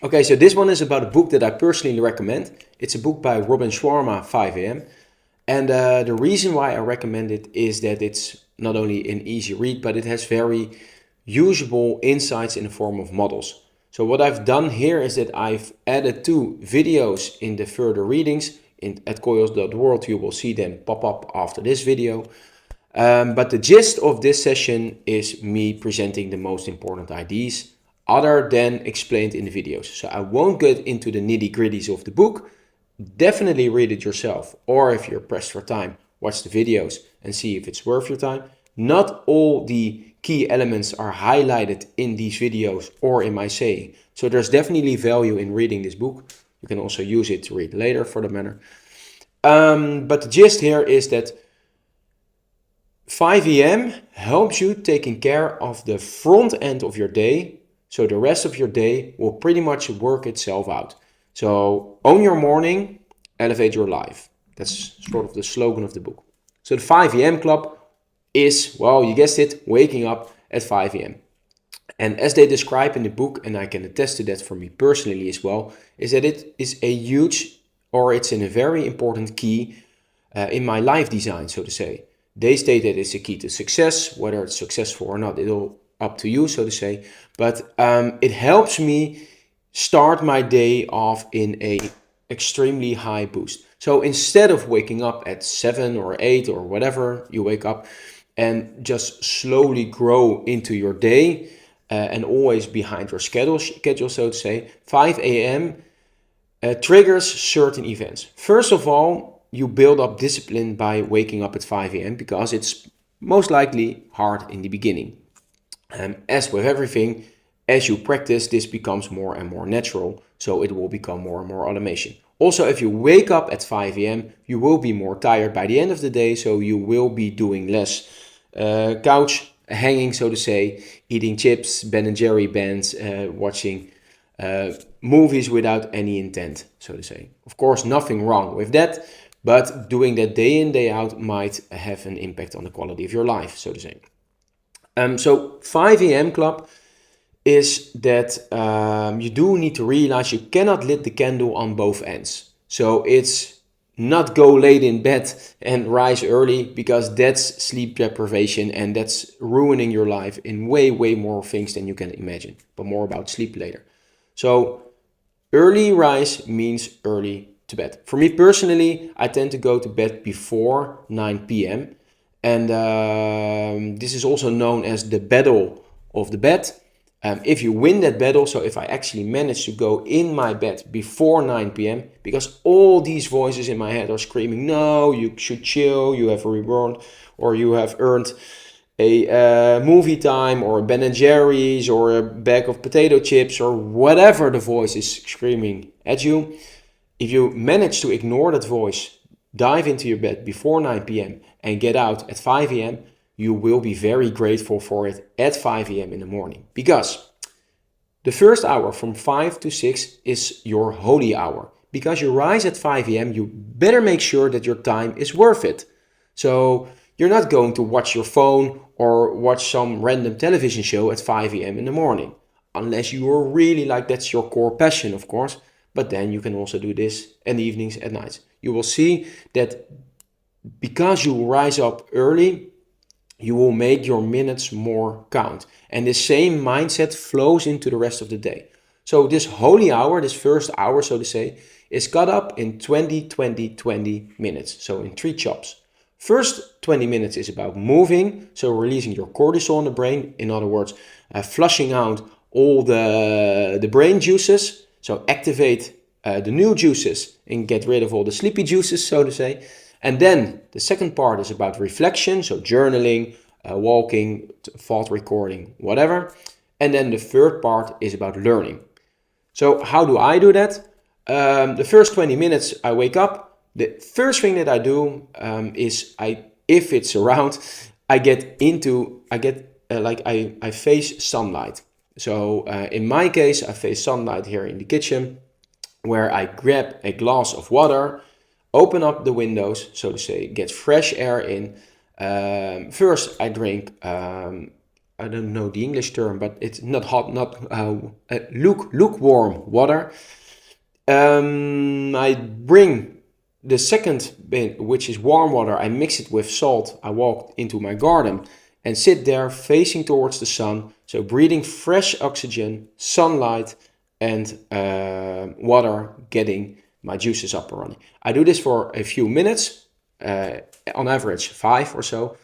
Okay, so this one is about a book that I personally recommend. It's a book by Robin Sharma, 5 a.m. And the reason why I recommend it is that it's not only an easy read, but it has very usable insights in the form of models. So what I've done here is that I've added 2 videos in the further readings. At koyos.world you will see them pop up after this video. But the gist of this session is me presenting the most important ideas other than explained in the videos. So I won't get into the nitty-gritties of the book. Definitely read it yourself, or if you're pressed for time, watch the videos and see if it's worth your time. Not all the key elements are highlighted in these videos or in my saying. So there's definitely value in reading this book. You can also use it to read later for the matter. But the gist here is that 5 a.m. helps you taking care of the front end of your day. So the rest of your day will pretty much work itself out. So own your morning, elevate your life. That's sort of the slogan of the book. So the 5 a.m. club is, well, you guessed it, waking up at 5 a.m. And as they describe in the book, and I can attest to that for me personally as well, is that it is a huge, or it's in a very important key in my life design, so to say. They state that it's a key to success, whether it's successful or not, it'll up to you, so to say. But it helps me start my day off in a extremely high boost. So instead of waking up at 7 or 8 or whatever you wake up and just slowly grow into your day and always behind your schedule, so to say, 5 a.m. Triggers certain events. First of all, you build up discipline by waking up at 5 a.m. because it's most likely hard in the beginning. As with everything, as you practice, this becomes more and more natural, so it will become more and more automation. Also, if you wake up at 5 a.m., you will be more tired by the end of the day, so you will be doing less couch hanging, so to say, eating chips, Ben and Jerry bands, watching movies without any intent, so to say. Of course, nothing wrong with that, but doing that day in, day out might have an impact on the quality of your life, so to say. So 5 a.m. club is that you do need to realize you cannot lit the candle on both ends. So it's not go late in bed and rise early, because that's sleep deprivation and that's ruining your life in way more things than you can imagine. But more about sleep later. So early rise means early to bed. For me personally, I tend to go to bed before 9 p.m. And this is also known as the battle of the bed. If you win that battle, so if I actually manage to go in my bed before 9 p.m., because all these voices in my head are screaming, no, you should chill, you have reborn, or you have earned a movie time, or a Ben & Jerry's, or a bag of potato chips, or whatever the voice is screaming at you. If you manage to ignore that voice, dive into your bed before 9 p.m. and get out at 5 a.m., you will be very grateful for it at 5 a.m. in the morning. Because the first hour from 5 to 6 is your holy hour. Because you rise at 5 a.m., you better make sure that your time is worth it. So you're not going to watch your phone or watch some random television show at 5 a.m. in the morning. Unless you are really like that's your core passion, of course. But then you can also do this in the evenings, at night. You will see that because you rise up early, you will make your minutes more count. And the same mindset flows into the rest of the day. So this holy hour, this first hour, so to say, is cut up in 20 minutes. So in 3 chops. First 20 minutes is about moving, so releasing your cortisol in the brain. In other words, flushing out all the brain juices. So activate the new juices and get rid of all the sleepy juices, so to say. And then the second part is about reflection, so journaling, walking, thought recording, whatever. And then the third part is about learning. So how do I do that? The first 20 minutes I wake up. The first thing that I do is if it's around, I face sunlight. So in my case, I face sunlight here in the kitchen, where I grab a glass of water, open up the windows, so to say, get fresh air in. First, I drink I don't know the English term, but it's not hot, not lukewarm water. I bring the second bin, which is warm water. I mix it with salt. I walk into my garden and sit there facing towards the sun. So breathing fresh oxygen, sunlight, and water, getting my juices up and running. I do this for a few minutes, on average 5 or so.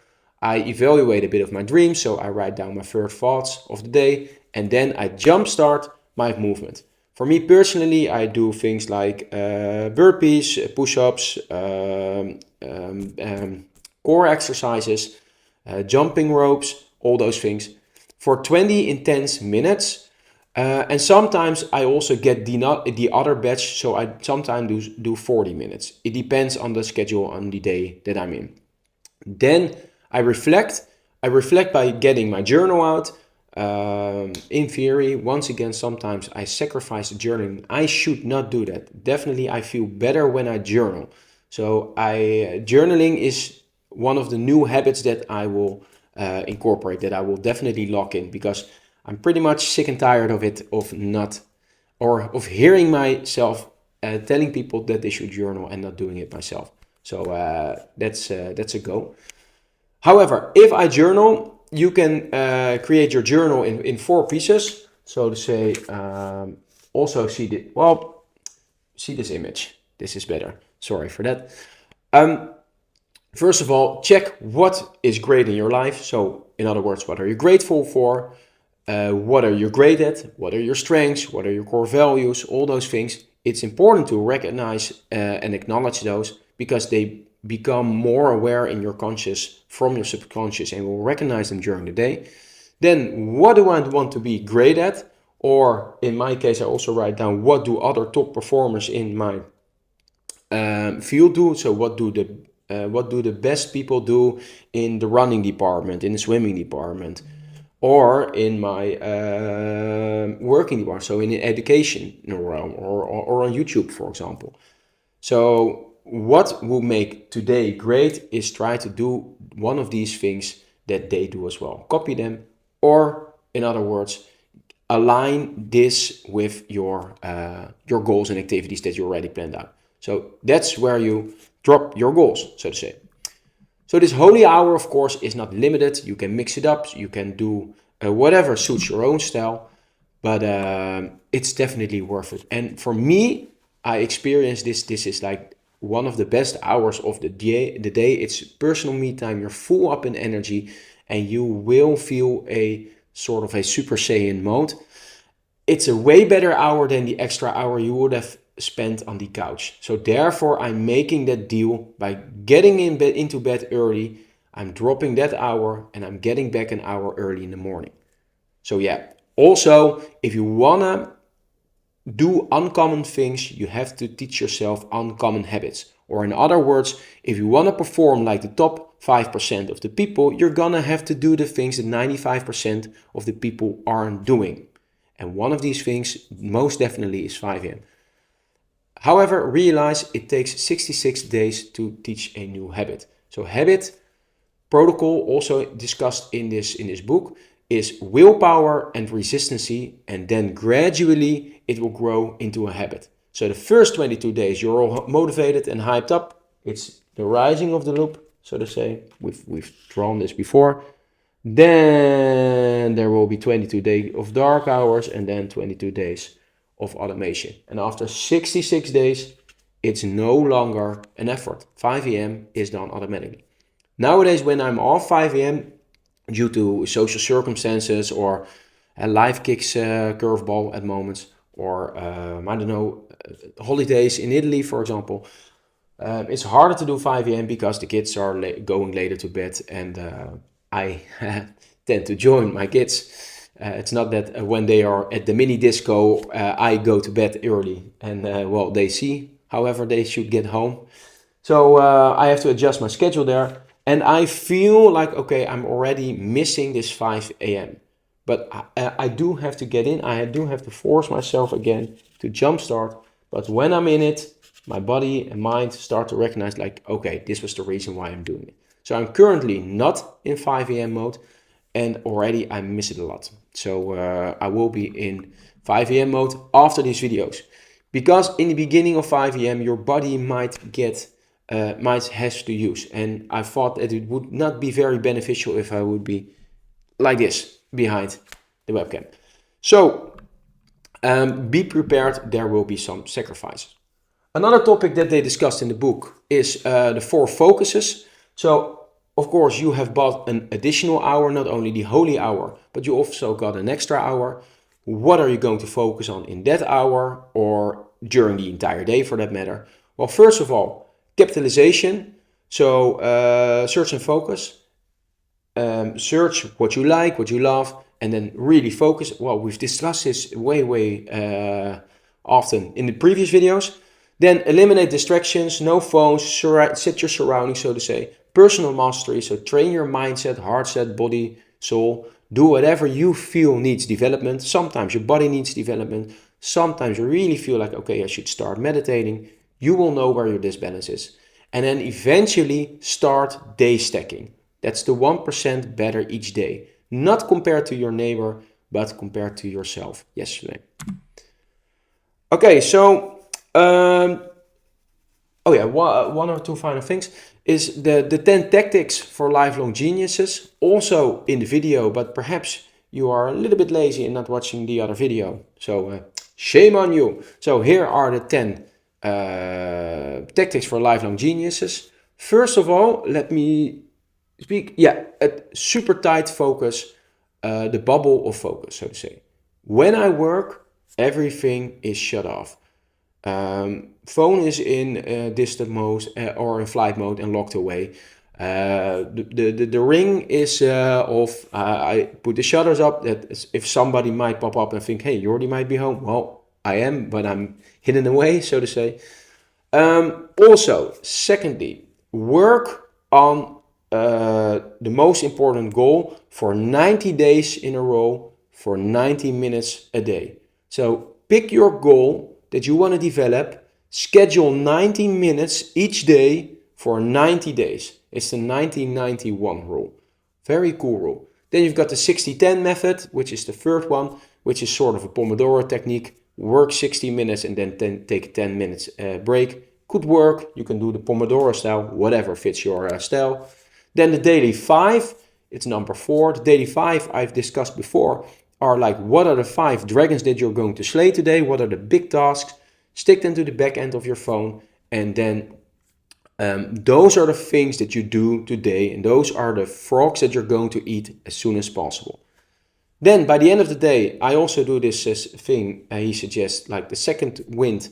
I evaluate a bit of my dreams, so I write down my first thoughts of the day, and then I jumpstart my movement. For me personally, I do things like burpees, push-ups, core exercises, jumping ropes, all those things for 20 intense minutes. And sometimes I also get the other batch, so I sometimes do 40 minutes. It depends on the schedule on the day that I'm in. Then I reflect. I reflect by getting my journal out. In theory, once again, sometimes I sacrifice the journaling. I should not do that. Definitely, I feel better when I journal. So journaling is one of the new habits that I will incorporate, that I will definitely lock in, because I'm pretty much sick and tired of it, of hearing myself telling people that they should journal and not doing it myself. So that's a go. However, if I journal, you can create your journal in 4 pieces. So to say, also see this image. This is better. Sorry for that. First of all, check what is great in your life. So in other words, what are you grateful for? What are you great at? What are your strengths? What are your core values? All those things. It's important to recognize and acknowledge those, because they become more aware in your conscious from your subconscious, and will recognize them during the day. Then, what do I want to be great at? Or in my case, I also write down what do other top performers in my field do. So what do the best people do in the running department, in the swimming department, or in my working department, so in the education realm, or on YouTube, for example. So what will make today great is try to do one of these things that they do as well. Copy them, or in other words, align this with your goals and activities that you already planned out. So that's where you drop your goals, so to say. So this holy hour, of course, is not limited. You can mix it up. You can do whatever suits your own style, but it's definitely worth it. And for me, I experienced this. This is like one of the best hours of the day. It's personal me time. You're full up in energy, and you will feel a sort of a Super Saiyan mode. It's a way better hour than the extra hour you would have spent on the couch. So therefore, I'm making that deal by getting into bed early. I'm dropping that hour, and I'm getting back an hour early in the morning. So yeah, also, if you wanna do uncommon things, you have to teach yourself uncommon habits. Or in other words, if you want to perform like the top 5% of the people, you're gonna have to do the things that 95% of the people aren't doing. And one of these things, most definitely, is 5 a.m. However, realize it takes 66 days to teach a new habit. So habit protocol, also discussed in this book, is willpower and resistancy, and then gradually it will grow into a habit. So the first 22 days you're all motivated and hyped up. It's the rising of the loop, so to say. We've drawn this before. Then there will be 22 days of dark hours, and then 22 days of automation. And after 66 days, it's no longer an effort. 5 a.m. is done automatically. Nowadays, when I'm off 5 a.m. due to social circumstances, or life kicks curveball at moments, or I don't know, holidays in Italy, for example, it's harder to do 5 a.m. because the kids are going later to bed, and I tend to join my kids. It's not that when they are at the mini disco, I go to bed early, and well, they see, however, they should get home. So I have to adjust my schedule there. And I feel like, okay, I'm already missing this 5 a.m. But I do have to get in. I do have to force myself again to jumpstart. But when I'm in it, my body and mind start to recognize, like, okay, this was the reason why I'm doing it. So I'm currently not in 5 a.m. mode. and already I miss it a lot. So I will be in 5 a.m. mode after these videos. Because in the beginning of 5 a.m. your body might has to use. And I thought that it would not be very beneficial if I would be like this behind the webcam. So be prepared, there will be some sacrifices. Another topic that they discussed in the book is the 4 focuses. So of course you have bought an additional hour, not only the holy hour, but you also got an extra hour. What are you going to focus on in that hour or during the entire day for that matter? Well, first of all, capitalization. So search and focus. Search what you like, what you love, and then really focus. Well, we've discussed this way often in the previous videos. Then eliminate distractions, no phones, set your surroundings, so to say. Personal mastery, so train your mindset, heart set, body, soul. Do whatever you feel needs development. Sometimes your body needs development. Sometimes you really feel like, okay, I should start meditating. You will know where your disbalance is. And then eventually start day stacking. That's the 1% better each day. Not compared to your neighbor, but compared to yourself yesterday. Okay, so one or two final things is the 10 tactics for lifelong geniuses. Also in the video, but perhaps you are a little bit lazy and not watching the other video. So shame on you. So here are the 10 tactics for lifelong geniuses. First of all, let me speak. Yeah, a super tight focus, the bubble of focus, so to say. When I work, everything is shut off. Phone is in distant mode or in flight mode and locked away. The ring is off. I put the shutters up that if somebody might pop up and think, hey, Jordi might be home. Well, I am, but I'm hidden away, so to say. Also, secondly, work on the most important goal for 90 days in a row for 90 minutes a day. So pick your goal that you want to develop, schedule 90 minutes each day for 90 days. It's the 90-91 rule. Very cool rule. Then you've got the 60-10 method, which is the third one, which is sort of a Pomodoro technique. Work 60 minutes and then take a 10 minutes break. Could work. You can do the Pomodoro style, whatever fits your style. Then the daily 5, it's number 4. The daily 5 I've discussed before are like, what are the 5 dragons that you're going to slay today? What are the big tasks? Stick them to the back end of your phone. And then those are the things that you do today. And those are the frogs that you're going to eat as soon as possible. Then by the end of the day, I also do this thing he suggests, like the second wind,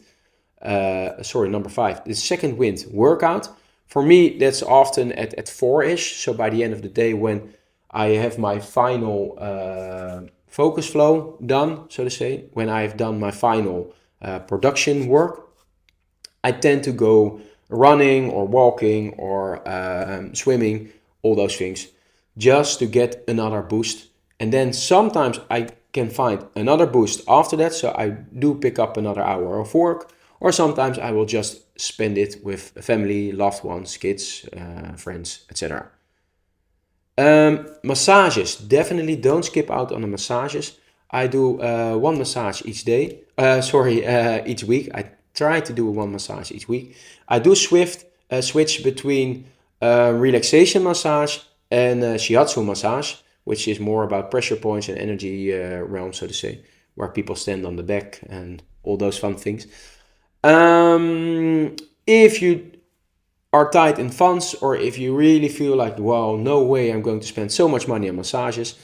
number 5, the second wind workout. For me, that's often at 4-ish. So by the end of the day, when I have my final focus flow done, so to say, when I've done my final production work, I tend to go running or walking or swimming, all those things, just to get another boost. And then sometimes I can find another boost after that. So I do pick up another hour of work. Or sometimes I will just spend it with family, loved ones, kids, friends, etc. Massages. Definitely don't skip out on the massages. I do one massage each day. Each week. I try to do one massage each week. I do switch between relaxation massage and shiatsu massage, which is more about pressure points and energy realm, so to say, where people stand on the back and all those fun things. If you are tight in funds, or if you really feel like, well, no way I'm going to spend so much money on massages,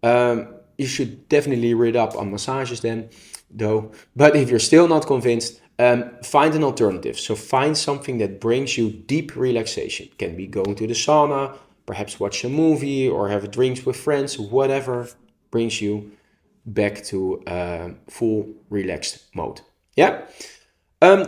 you should definitely read up on massages then, though. But if you're still not convinced, find an alternative. So find something that brings you deep relaxation. It can be going to the sauna, perhaps watch a movie or have drinks with friends, whatever brings you back to full relaxed mode. Yeah.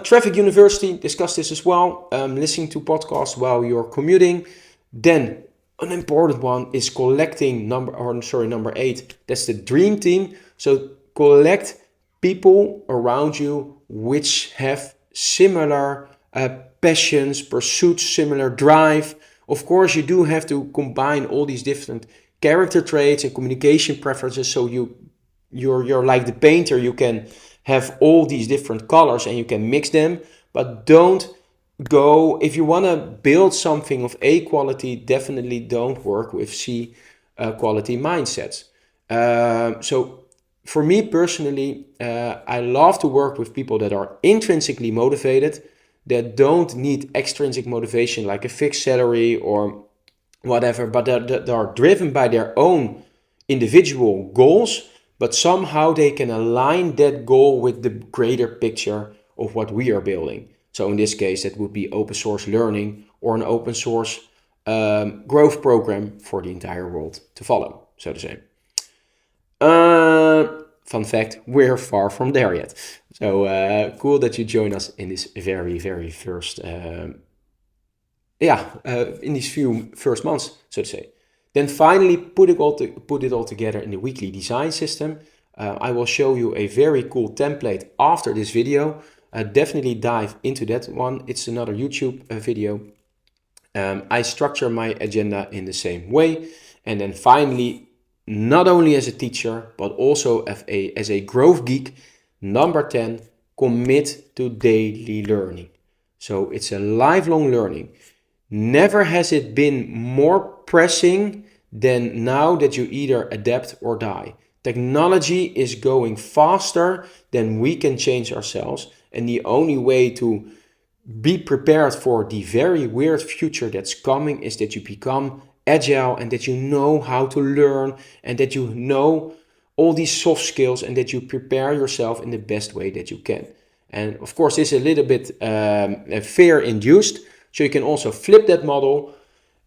Traffic University, discuss this as well. Listening to podcasts while you're commuting. Then an important one is collecting number 8. That's the dream team. So collect people around you which have similar passions, pursuits, similar drive. Of course, you do have to combine all these different character traits and communication preferences. So you're like the painter. You can have all these different colors and you can mix them, but don't go, if you want to build something of A quality, definitely don't work with C quality mindsets. So for me personally, I love to work with people that are intrinsically motivated, that don't need extrinsic motivation like a fixed salary or whatever, but that are driven by their own individual goals, but somehow they can align that goal with the greater picture of what we are building. So in this case, that would be open source learning or an open source growth program for the entire world to follow, so to say. Fun fact, we're far from there yet. So cool that you join us in this very, very first, in these few first months, so to say. Then finally put it all together in the weekly design system. I will show you a very cool template after this video. Definitely dive into that one. It's another YouTube video. I structure my agenda in the same way. And then finally, not only as a teacher, but also as a growth geek, number 10, commit to daily learning. So it's a lifelong learning. Never has it been more pressing than now that you either adapt or die. Technology is going faster than we can change ourselves. And the only way to be prepared for the very weird future that's coming is that you become agile and that you know how to learn and that you know all these soft skills and that you prepare yourself in the best way that you can. And of course, this is a little bit fear-induced. So you can also flip that model.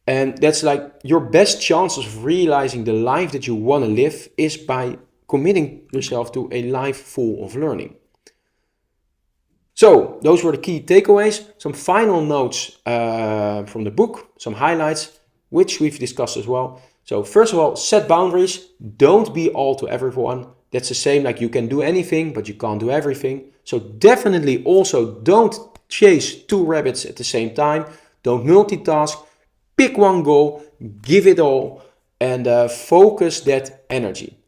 And that's like your best chances of realizing the life that you want to live is by committing yourself to a life full of learning. So those were the key takeaways. Some final notes from the book, some highlights, which we've discussed as well. So first of all, set boundaries. Don't be all to everyone. That's the same like you can do anything, but you can't do everything. So definitely also don't chase two rabbits at the same time. Don't multitask. Pick one goal, give it all, and focus that energy.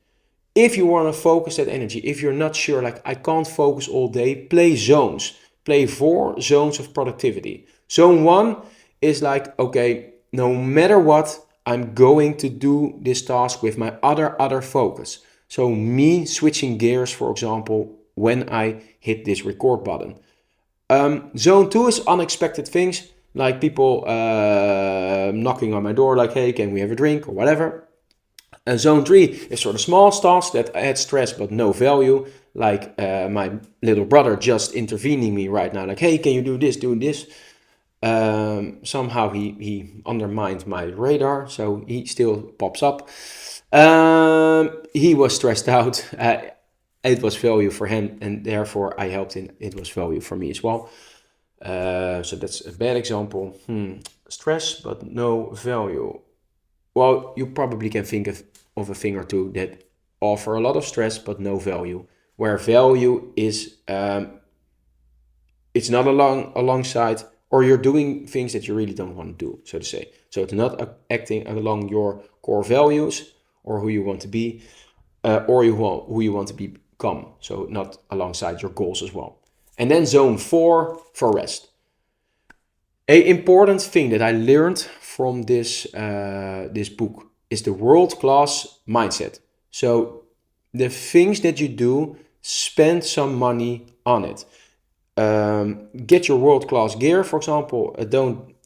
If you want to focus that energy, if you're not sure, like I can't focus all day, play zones. Play 4 zones of productivity. Zone 1 is like, okay, no matter what, I'm going to do this task with my other focus. So me switching gears, for example, when I hit this record button. Zone 2 is unexpected things, like people knocking on my door, like, hey, can we have a drink or whatever. Zone 3 is sort of small tasks that add stress but no value, like my little brother just intervening me right now, like, hey, can you do this? Somehow he undermined my radar, so he still pops up. He was stressed out. It was value for him, and therefore I helped him. It was value for me as well. So that's a bad example. Stress but no value. Well, you probably can think of a thing or two that offer a lot of stress but no value. Where value is, it's not alongside, or you're doing things that you really don't want to do, so to say. So it's not acting along your core values or who you want to be, or who you want to become. So not alongside your goals as well. And then zone 4 for rest. An important thing that I learned from this book is the world-class mindset. So the things that you do, spend some money on it. Get your world-class gear, for example.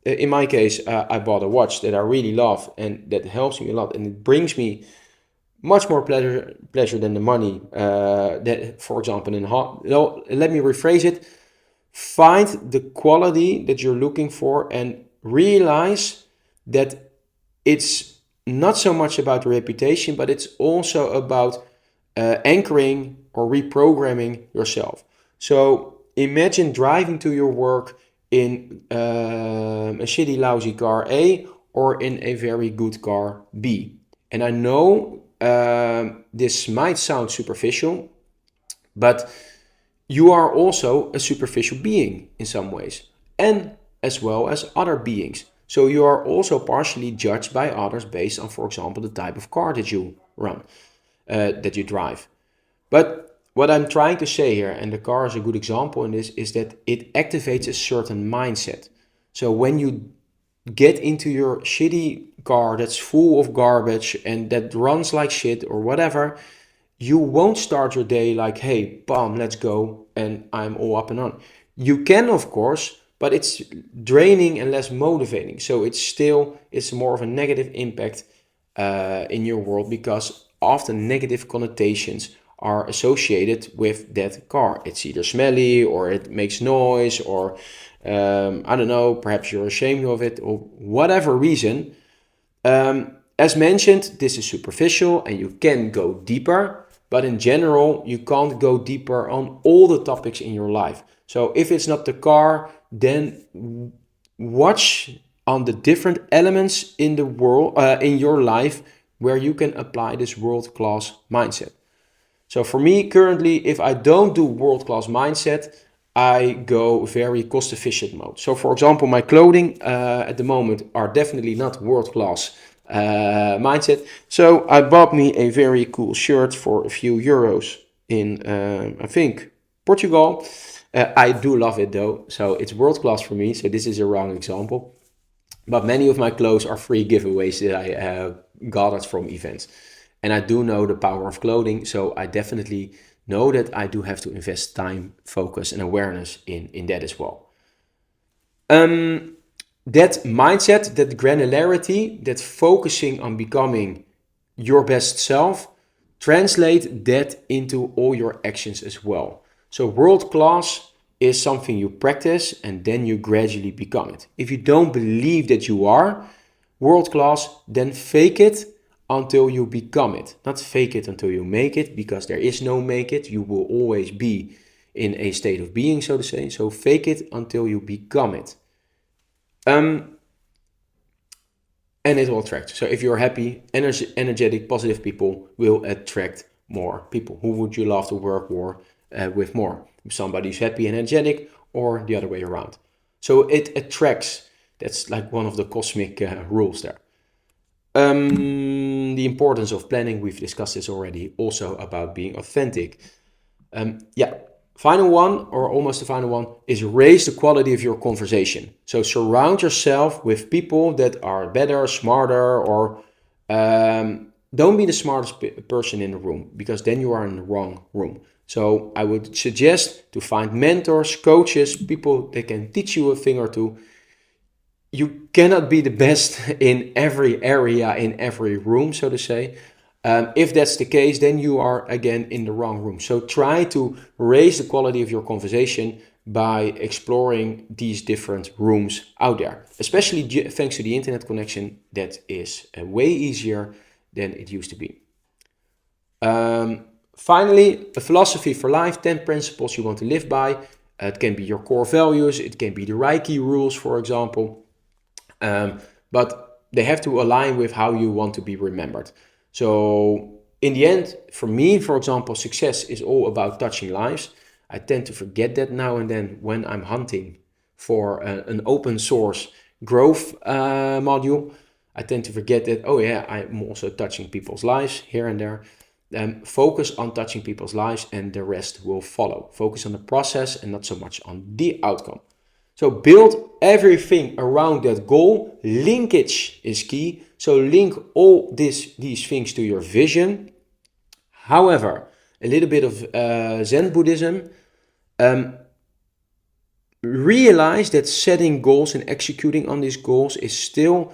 In my case, I bought a watch that I really love and that helps me a lot, and it brings me much more pleasure than the money that, for example, let me rephrase it. Find the quality that you're looking for and realize that it's not so much about reputation, but it's also about anchoring or reprogramming yourself. So imagine driving to your work in a shitty, lousy car A or in a very good car B. And I know this might sound superficial, but you are also a superficial being in some ways, and as well as other beings. So you are also partially judged by others based on, for example, the type of car that you run, that you drive. But what I'm trying to say here, and the car is a good example in this, is that it activates a certain mindset. So when you get into your shitty car that's full of garbage and that runs like shit or whatever, you won't start your day like, hey, bam, let's go, and I'm all up and on. You can, of course, but it's draining and less motivating. So it's more of a negative impact in your world, because often negative connotations are associated with that car. It's either smelly or it makes noise, or I don't know, perhaps you're ashamed of it, or whatever reason. As mentioned, this is superficial and you can go deeper, but in general, you can't go deeper on all the topics in your life. So if it's not the car, then watch on the different elements in the world, in your life, where you can apply this world-class mindset. So for me, currently, if I don't do world-class mindset, I go very cost-efficient mode. So for example, my clothing at the moment are definitely not world-class mindset. So I bought me a very cool shirt for a few euros in, I think, Portugal. I do love it though, so it's world-class for me. So this is a wrong example. But many of my clothes are free giveaways that I gathered from events. And I do know the power of clothing, so I definitely know that I do have to invest time, focus, and awareness in that as well. That mindset, that granularity, that focusing on becoming your best self, translate that into all your actions as well. So world class is something you practice and then you gradually become it. If you don't believe that you are world class, then fake it until you become it. Not fake it until you make it, because there is no make it. You will always be in a state of being, so to say. So fake it until you become it. And it will attract. So if you're happy, energetic, positive people will attract more people. Who would you love to work with more? Somebody who's happy and energetic, or the other way around. So it attracts. That's like one of the cosmic rules there. The importance of planning, we've discussed this already. Also about being authentic. Final one, or almost the final one, is raise the quality of your conversation. So surround yourself with people that are better, smarter, or don't be the smartest person in the room, because then you are in the wrong room. So I would suggest to find mentors, coaches, people that can teach you a thing or two. You cannot be the best in every area, in every room, so to say. If that's the case, then you are again in the wrong room. So try to raise the quality of your conversation by exploring these different rooms out there. Especially thanks to the internet connection, that is way easier than it used to be. Finally, a philosophy for life, 10 principles you want to live by. It can be your core values, it can be the Reiki rules, for example. But they have to align with how you want to be remembered. So in the end, for me, for example, success is all about touching lives. I tend to forget that now and then when I'm hunting for an open source growth module. I tend to forget that, oh yeah, I'm also touching people's lives here and there. Focus on touching people's lives and the rest will follow. Focus on the process and not so much on the outcome. So build everything around that goal. Linkage is key. So link all these things to your vision. However, a little bit of Zen Buddhism. Realize that setting goals and executing on these goals is still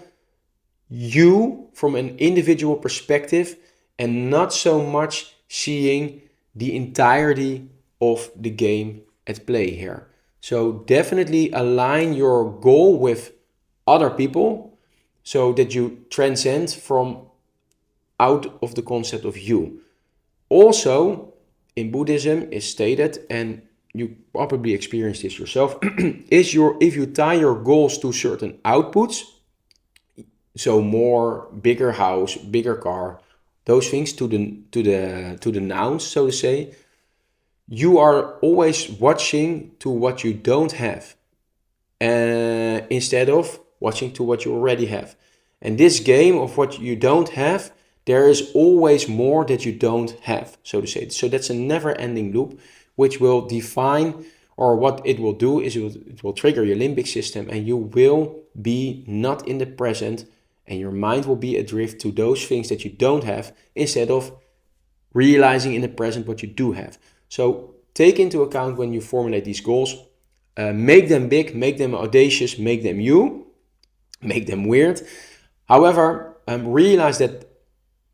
you from an individual perspective, and not so much seeing the entirety of the game at play here. So definitely align your goal with other people so that you transcend from out of the concept of you. Also, in Buddhism is stated, and you probably experienced this yourself, if you tie your goals to certain outputs, so more, bigger house, bigger car, those things to the nouns, so to say, you are always watching to what you don't have, instead of watching to what you already have. And this game of what you don't have, there is always more that you don't have, so to say. So that's a never-ending loop, which will define, or what it will do is it will trigger your limbic system, and you will be not in the present, and your mind will be adrift to those things that you don't have instead of realizing in the present what you do have. So take into account when you formulate these goals, make them big, make them audacious, make them you, make them weird. However, realize that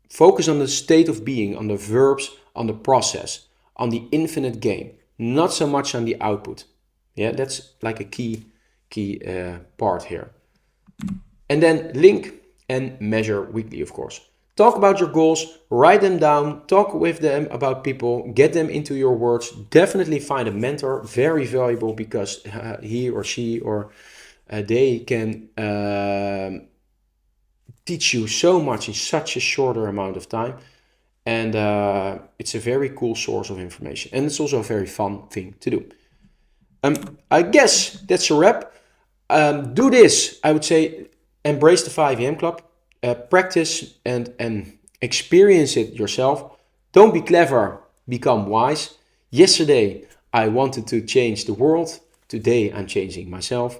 focus on the state of being, on the verbs, on the process, on the infinite game, not so much on the output. Yeah, that's like a key part here. And then link and measure weekly, of course. Talk about your goals, write them down, talk with them about people, get them into your words. Definitely find a mentor, very valuable, because he or she or they can teach you so much in such a shorter amount of time. And it's a very cool source of information. And it's also a very fun thing to do. I guess that's a wrap. Do this, I would say, embrace the 5 a.m. club. Practice and experience it yourself. Don't be clever, become wise. Yesterday, I wanted to change the world. Today, I'm changing myself.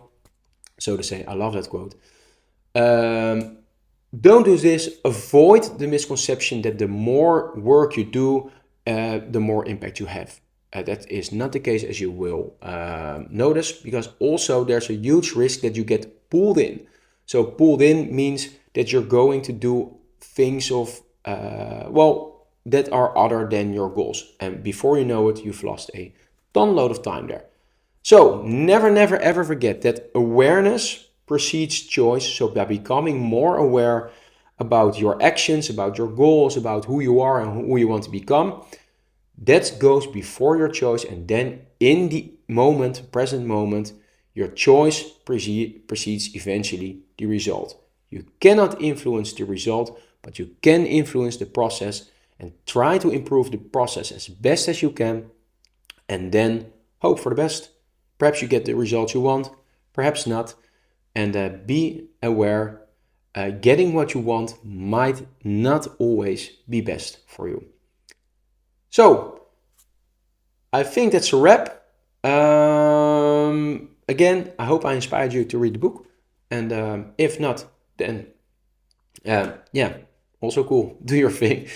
So to say, I love that quote. Don't do this. Avoid the misconception that the more work you do, the more impact you have. That is not the case, as you will notice, because also there's a huge risk that you get pulled in. So pulled in means that you're going to do things that are other than your goals. And before you know it, you've lost a ton load of time there. So never, never, ever forget that awareness precedes choice. So by becoming more aware about your actions, about your goals, about who you are and who you want to become, that goes before your choice. And then in the moment, present moment, your choice precedes eventually the result. You cannot influence the result, but you can influence the process, and try to improve the process as best as you can, and then hope for the best. Perhaps you get the results you want, perhaps not, and be aware, getting what you want might not always be best for you. So, I think that's a wrap. Again, I hope I inspired you to read the book, and if not, then yeah, also cool. Do your thing.